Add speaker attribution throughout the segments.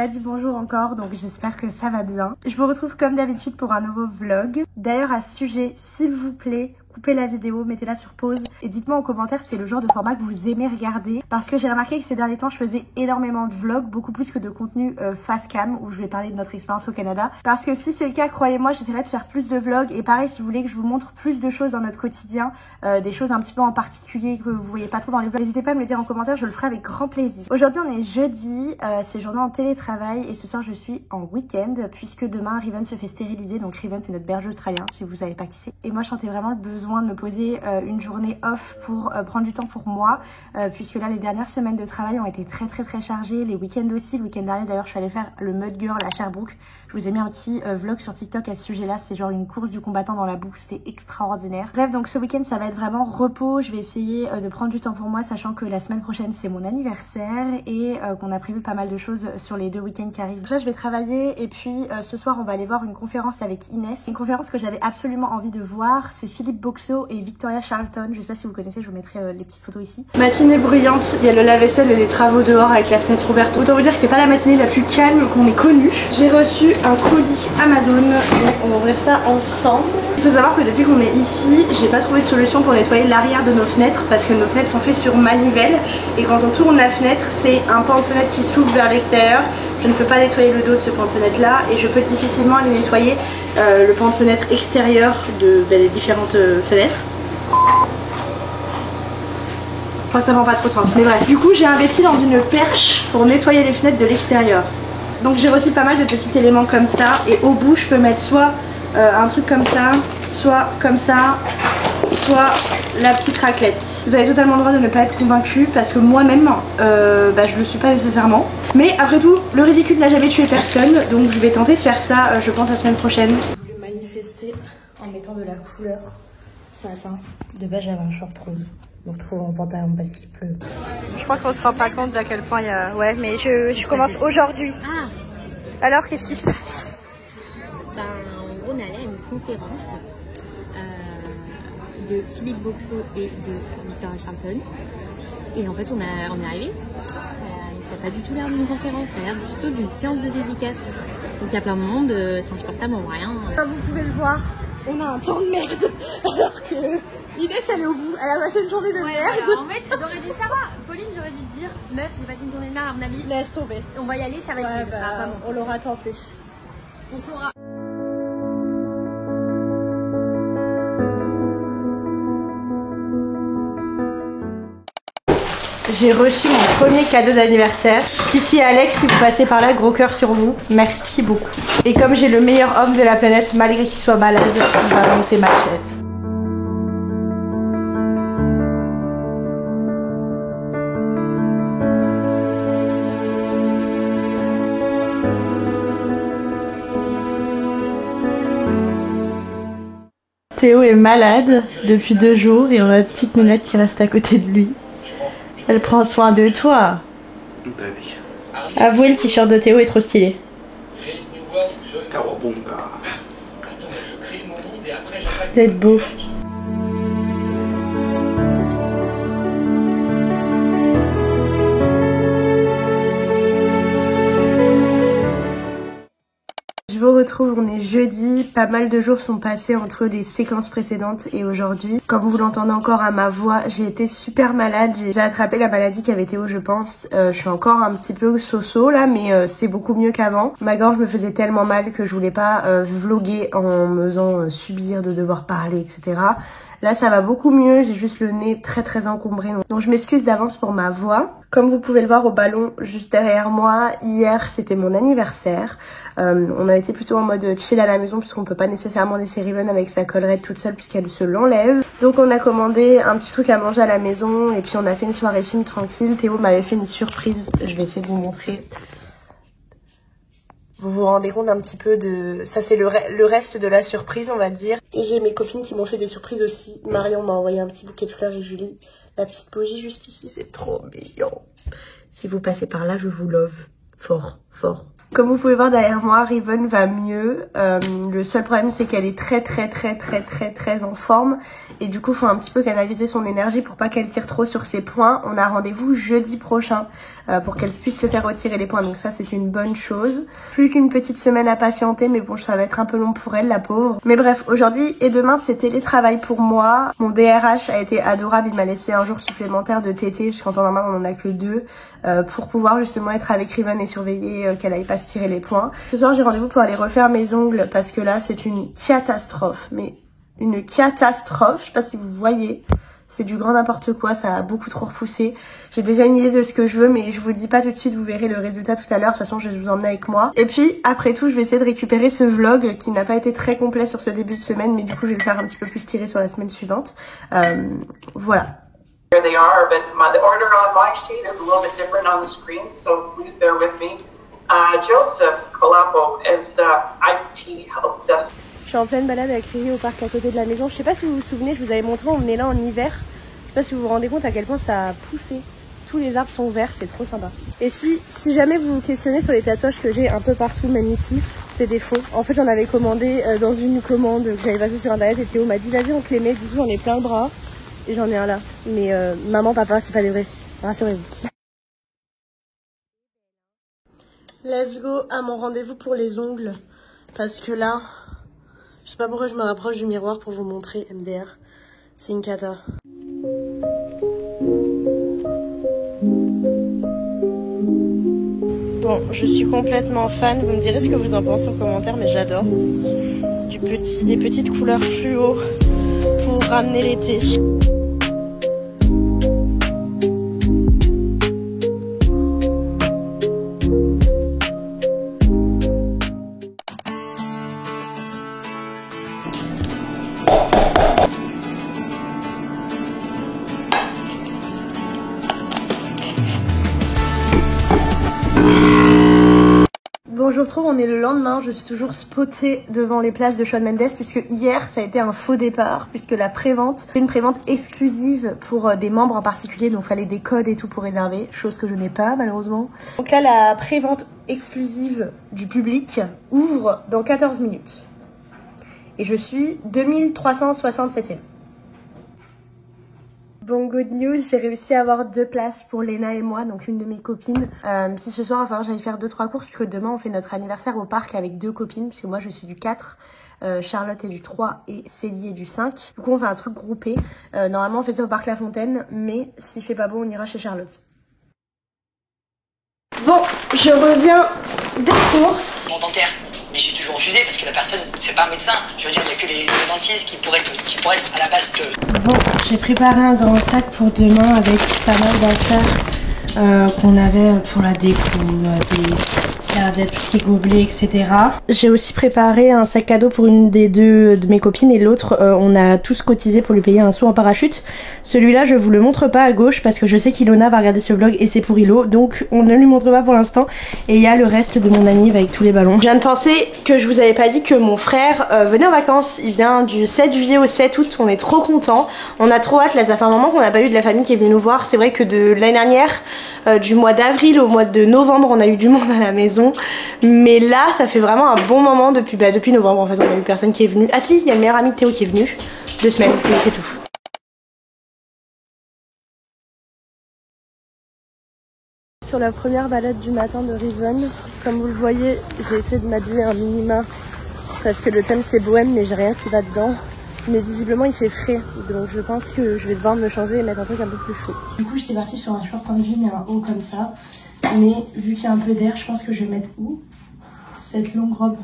Speaker 1: pas dit bonjour encore, donc j'espère que ça va bien. Je vous retrouve comme d'habitude pour un nouveau vlog. D'ailleurs à ce sujet, s'il vous plaît, coupez la vidéo, mettez-la sur pause et dites-moi en commentaire si c'est le genre de format que vous aimez regarder, parce que j'ai remarqué que ces derniers temps je faisais énormément de vlogs, beaucoup plus que de contenu face cam où je vais parler de notre expérience au Canada, parce que si c'est le cas, croyez-moi, j'essaierai de faire plus de vlogs. Et pareil, si vous voulez que je vous montre plus de choses dans notre quotidien, des choses un petit peu en particulier que vous voyez pas trop dans les vlogs, n'hésitez pas à me le dire en commentaire, je le ferai avec grand plaisir. Aujourd'hui on est jeudi, c'est journée en télétravail et ce soir je suis en week-end puisque demain Riven se fait stériliser. Donc Riven c'est notre berger australien si vous savez pas qui c'est, et moi je sentais vraiment le besoin de me poser une journée off pour prendre du temps pour moi, puisque là les dernières semaines de travail ont été très chargées, les week-ends aussi. Le week-end dernier d'ailleurs je suis allée faire le Mud Girl à Sherbrooke. Je vous ai mis un petit vlog sur TikTok à ce sujet là, c'est genre une course du combattant dans la boue, c'était extraordinaire. Bref, donc ce week-end ça va être vraiment repos, je vais essayer de prendre du temps pour moi, sachant que la semaine prochaine c'est mon anniversaire et qu'on a prévu pas mal de choses sur les 2 week-ends qui arrivent. Là je vais travailler et puis ce soir on va aller voir une conférence avec Inès, une conférence que j'avais absolument envie de voir. C'est Philippe Boxeau et Victoria Charlton, je sais pas si vous connaissez, je vous mettrai les petites photos ici. Matinée bruyante, il y a le lave-vaisselle et les travaux dehors avec la fenêtre ouverte. Autant vous dire que c'est pas la matinée la plus calme qu'on ait connue. J'ai reçu un colis Amazon, donc on va ouvrir ça ensemble. Il faut savoir que depuis qu'on est ici, j'ai pas trouvé de solution pour nettoyer l'arrière de nos fenêtres parce que nos fenêtres sont faites sur manivelle et quand on tourne la fenêtre, c'est un pan de fenêtre qui s'ouvre vers l'extérieur. Je ne peux pas nettoyer le dos de ce pan de fenêtre là et je peux difficilement aller nettoyer le pan de fenêtre extérieur des différentes fenêtres. Enfin ça prend pas trop de temps, mais bref. Du coup j'ai investi dans une perche pour nettoyer les fenêtres de l'extérieur. Donc j'ai reçu pas mal de petits éléments comme ça et au bout je peux mettre soit un truc comme ça, soit comme ça, soit la petite raclette. Vous avez totalement le droit de ne pas être convaincu parce que moi-même je le suis pas nécessairement. Mais après tout, le ridicule n'a jamais tué personne, donc je vais tenter de faire ça je pense la semaine prochaine. Je vais manifester en mettant de la couleur ce matin. De base j'avais un short rose. Donc trouve en pantalon parce qu'il pleut. Je crois qu'on se rend pas compte d'à quel point il y a... Ouais mais je commence aujourd'hui. Ah. Alors qu'est-ce qui se passe?
Speaker 2: Ben en gros on allait à une conférence de Philippe Boxeau et de Victoria Charlton. Et en fait on est arrivé. Ça n'a pas du tout l'air d'une conférence, ça a l'air plutôt d'une séance de dédicace. Donc il y a plein de monde, c'est insupportable, on voit rien.
Speaker 1: Comme vous pouvez le voir, on a un temps de merde alors que Inès elle est au bout, elle a passé une journée de merde.
Speaker 2: Voilà, en fait j'aurais dû savoir, Pauline j'aurais dû te dire, meuf j'ai passé une journée de merde à mon avis.
Speaker 1: Laisse tomber.
Speaker 2: On va y aller, ça va être cool.
Speaker 1: On l'aura tenté.
Speaker 2: On saura.
Speaker 1: J'ai reçu mon premier cadeau d'anniversaire. Fifi et Alex, si vous passez par là, gros cœur sur vous. Merci beaucoup. Et comme j'ai le meilleur homme de la planète, malgré qu'il soit malade, on va monter ma chaise. Théo est malade depuis 2 jours et on a une petite nénette qui reste à côté de lui. Elle prend soin de toi. Avouez, le t-shirt de Théo est trop stylé. Peut-être beau. Je vous retrouve, on est jeudi, pas mal de jours sont passés entre les séquences précédentes et aujourd'hui. Comme vous l'entendez encore à ma voix, j'ai été super malade, j'ai attrapé la maladie qu'avait Théo je pense. Je suis encore un petit peu so-so là, mais c'est beaucoup mieux qu'avant. Ma gorge me faisait tellement mal que je voulais pas vlogger en me faisant subir de devoir parler, etc. Là ça va beaucoup mieux, j'ai juste le nez très encombré, donc je m'excuse d'avance pour ma voix. Comme vous pouvez le voir au ballon juste derrière moi, hier c'était mon anniversaire. On a été plutôt en mode chill à la maison puisqu'on peut pas nécessairement laisser Riven avec sa collerette toute seule puisqu'elle se l'enlève. Donc on a commandé un petit truc à manger à la maison et puis on a fait une soirée film tranquille. Théo m'avait fait une surprise, je vais essayer de vous montrer. Vous vous rendez compte un petit peu de... Ça c'est le reste de la surprise on va dire. Et j'ai mes copines qui m'ont fait des surprises aussi. Marion m'a envoyé un petit bouquet de fleurs et Julie. La petite bougie juste ici, c'est trop mignon. Si vous passez par là, je vous love. Fort. Comme vous pouvez voir derrière moi, Riven va mieux. Le seul problème c'est qu'elle est très en forme. Et du coup faut un petit peu canaliser son énergie pour pas qu'elle tire trop sur ses points. On a rendez-vous jeudi prochain pour qu'elle puisse se faire retirer les points. Donc ça c'est une bonne chose. Plus qu'une petite semaine à patienter, mais bon ça va être un peu long pour elle la pauvre. Mais bref, aujourd'hui et demain c'est télétravail pour moi. Mon DRH a été adorable, il m'a laissé un jour supplémentaire de TT, parce qu'en temps normal on en a que 2, pour pouvoir justement être avec Riven et surveiller qu'elle aille pas se tirer les points. Ce soir j'ai rendez-vous pour aller refaire mes ongles parce que là c'est une catastrophe, mais une catastrophe, je sais pas si vous voyez, c'est du grand n'importe quoi, ça a beaucoup trop repoussé. J'ai déjà une idée de ce que je veux, mais je vous le dis pas tout de suite, vous verrez le résultat tout à l'heure, de toute façon je vais vous emmener avec moi. Et puis après tout je vais essayer de récupérer ce vlog qui n'a pas été très complet sur ce début de semaine, mais du coup je vais le faire un petit peu plus tiré sur la semaine suivante. Voilà.
Speaker 3: Here they are, but the order on my sheet is a little bit different on the screen, so please bear with me. Joseph Colapo is IT help desk.
Speaker 1: Je suis en pleine balade avec Riri au parc à côté de la maison. Je sais pas si vous vous souvenez, je vous avais montré, on est là en hiver. Je sais pas si vous vous rendez compte à quel point ça a poussé. Tous les arbres sont verts, c'est trop sympa. Et si jamais vous vous questionnez sur les tatouages que j'ai un peu partout, même ici, c'est des faux. En fait, j'en avais commandé dans une commande que j'avais passée sur internet et Théo m'a dit vas-y on te les met. Du coup, j'en ai plein le bras et j'en ai un là. Mais maman, papa, c'est pas des vrais. Rassurez-vous. Let's go à mon rendez-vous pour les ongles. Parce que là, je sais pas pourquoi je me rapproche du miroir pour vous montrer MDR. C'est une cata. Bon, je suis complètement fan. Vous me direz ce que vous en pensez en commentaire, mais j'adore. Des petites couleurs fluo pour ramener l'été. Bon, je vous retrouve, on est le lendemain, je suis toujours spotée devant les places de Shawn Mendes puisque hier ça a été un faux départ puisque la prévente, c'est une prévente exclusive pour des membres en particulier, donc fallait des codes et tout pour réserver, chose que je n'ai pas malheureusement. Donc là la prévente exclusive du public ouvre dans 14 minutes et je suis 2367e. Bon, good news, j'ai réussi à avoir 2 places pour Léna et moi, donc une de mes copines. Si ce soir, enfin, j'allais faire 2-3 courses, puisque demain, on fait notre anniversaire au parc avec 2 copines, puisque moi, je suis du 4, Charlotte est du 3 et Célie est du 5. Du coup, on fait un truc groupé. Normalement, on fait ça au parc La Fontaine, mais s'il fait pas beau, on ira chez Charlotte. Bon, je reviens des courses.
Speaker 4: Mon dentaire. Mais j'ai toujours refusé parce que la personne, c'est pas un médecin. Je veux dire, il n'y a que les dentistes qui pourraient être à la base de...
Speaker 1: Bon, j'ai préparé un grand sac pour demain avec pas mal d'affaires qu'on avait pour la déco, des serviettes, tout ce qui est gobelet, etc. J'ai aussi préparé un sac cadeau pour une des 2 de mes copines et l'autre, on a tous cotisé pour lui payer un saut en parachute. Celui-là, je vous le montre pas à gauche parce que je sais qu'Ilona va regarder ce vlog et c'est pour Ilo, donc on ne lui montre pas pour l'instant. Et il y a le reste de mon anniv avec tous les ballons. Je viens de penser que je vous avais pas dit que mon frère venait en vacances. Il vient du 7 juillet au 7 août, on est trop contents. On a trop hâte, là ça fait un moment qu'on n'a pas eu de la famille qui est venue nous voir. C'est vrai que de l'année dernière, du mois d'avril au mois de novembre, on a eu du monde à la maison. Mais là, ça fait vraiment un bon moment depuis novembre en fait, on a eu personne qui est venu. Ah si, il y a le meilleur ami de Théo qui est venu. 2 semaines, mais c'est tout. Sur la première balade du matin de Riven, comme vous le voyez, j'ai essayé de m'habiller un minima parce que le thème c'est bohème mais j'ai rien qui va dedans. Mais visiblement il fait frais, donc je pense que je vais devoir me changer et mettre un truc un peu plus chaud. Du coup j'étais partie sur un short en jean et un haut comme ça, mais vu qu'il y a un peu d'air, je pense que je vais mettre où cette longue robe.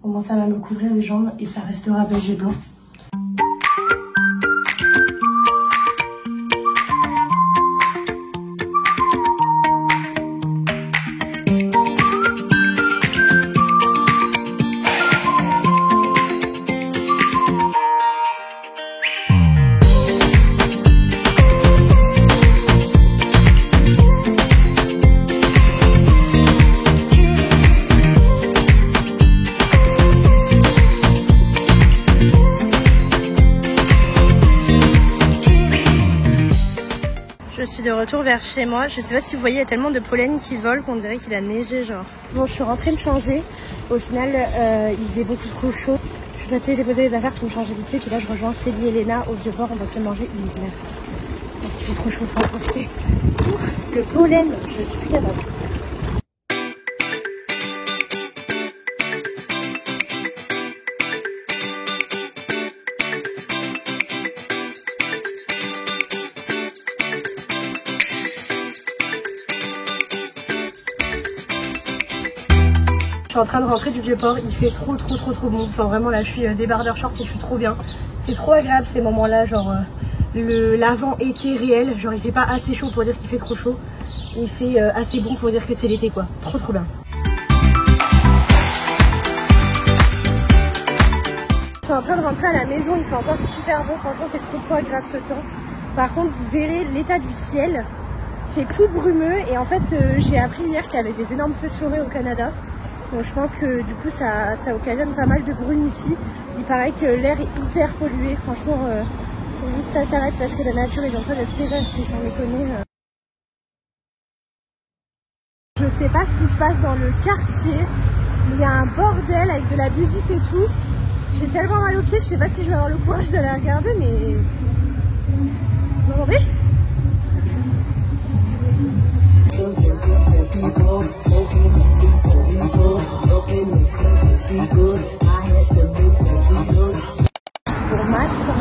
Speaker 1: Au moins ça va me couvrir les jambes et ça restera beige et blanc. de retour vers chez moi. Je sais pas si vous voyez, il y a tellement de pollen qui vole qu'on dirait qu'il a neigé genre. Bon, je suis rentrée me changer. Au final, il faisait beaucoup trop chaud. Je suis passée déposer les affaires pour me changer vite fait. Puis là, je rejoins Célie et Léna au Vieux-Port. On va se manger une glace. Parce qu'il fait trop chaud, faut en profiter. Le pollen, je suis plus capable. Je suis en train de rentrer du Vieux-Port, il fait trop bon. Genre vraiment là je suis débardeur short et je suis trop bien. C'est trop agréable ces moments-là, genre l'avant-été réel. Genre il fait pas assez chaud pour dire qu'il fait trop chaud. Il fait assez bon pour dire que c'est l'été quoi. Trop bien. Je suis en train de rentrer à la maison, il fait encore super bon. Franchement c'est trop agréable ce temps. Par contre vous verrez l'état du ciel. C'est tout brumeux et en fait j'ai appris hier qu'il y avait des énormes feux de forêt au Canada. Donc je pense que du coup ça occasionne pas mal de brume ici. Il paraît que l'air est hyper pollué. Franchement, pourvu que ça s'arrête parce que la nature est en train d'être dévastée, sans déconner. Je sais pas ce qui se passe dans le quartier. Il y a un bordel avec de la musique et tout. J'ai tellement mal aux pieds que je sais pas si je vais avoir le courage de la regarder, mais... Vous entendez ? Bon matin,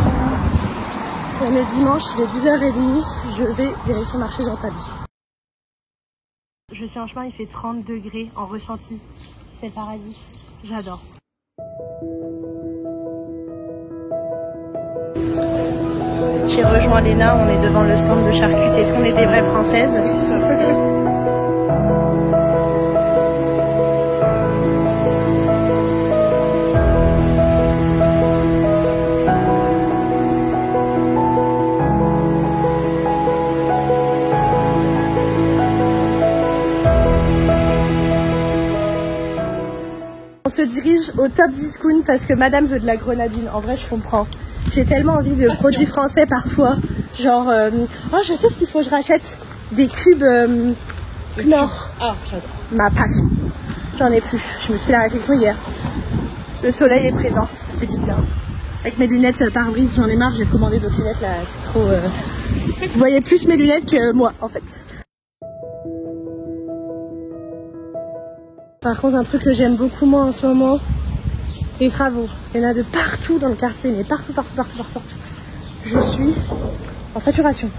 Speaker 1: on est dimanche, il est 10h30, je vais direction marché Jean-Paul. Je suis en chemin, il fait 30 degrés en ressenti, c'est le paradis, j'adore. J'ai rejoint Léna, on est devant le stand de charcuterie. Est-ce qu'on est des vraies françaises? On se dirige au Top Discount parce que madame veut de la grenadine. En vrai, je comprends. J'ai tellement envie de produits français parfois. Genre, oh, je sais ce qu'il faut, je rachète des cubes Knorr. Ah, j'adore. Ma passion. J'en ai plus. Je me suis fait la réflexion hier. Le soleil est présent, ça fait du bien. Avec mes lunettes pare-brise, j'en ai marre. J'ai commandé d'autres lunettes là. C'est trop. Vous voyez plus mes lunettes que moi en fait. Par contre, un truc que j'aime beaucoup moi en ce moment, les travaux. Il y en a de partout dans le quartier, mais partout. Je suis en saturation.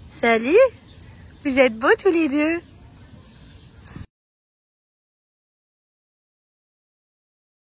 Speaker 1: Salut! Vous êtes beaux tous les deux!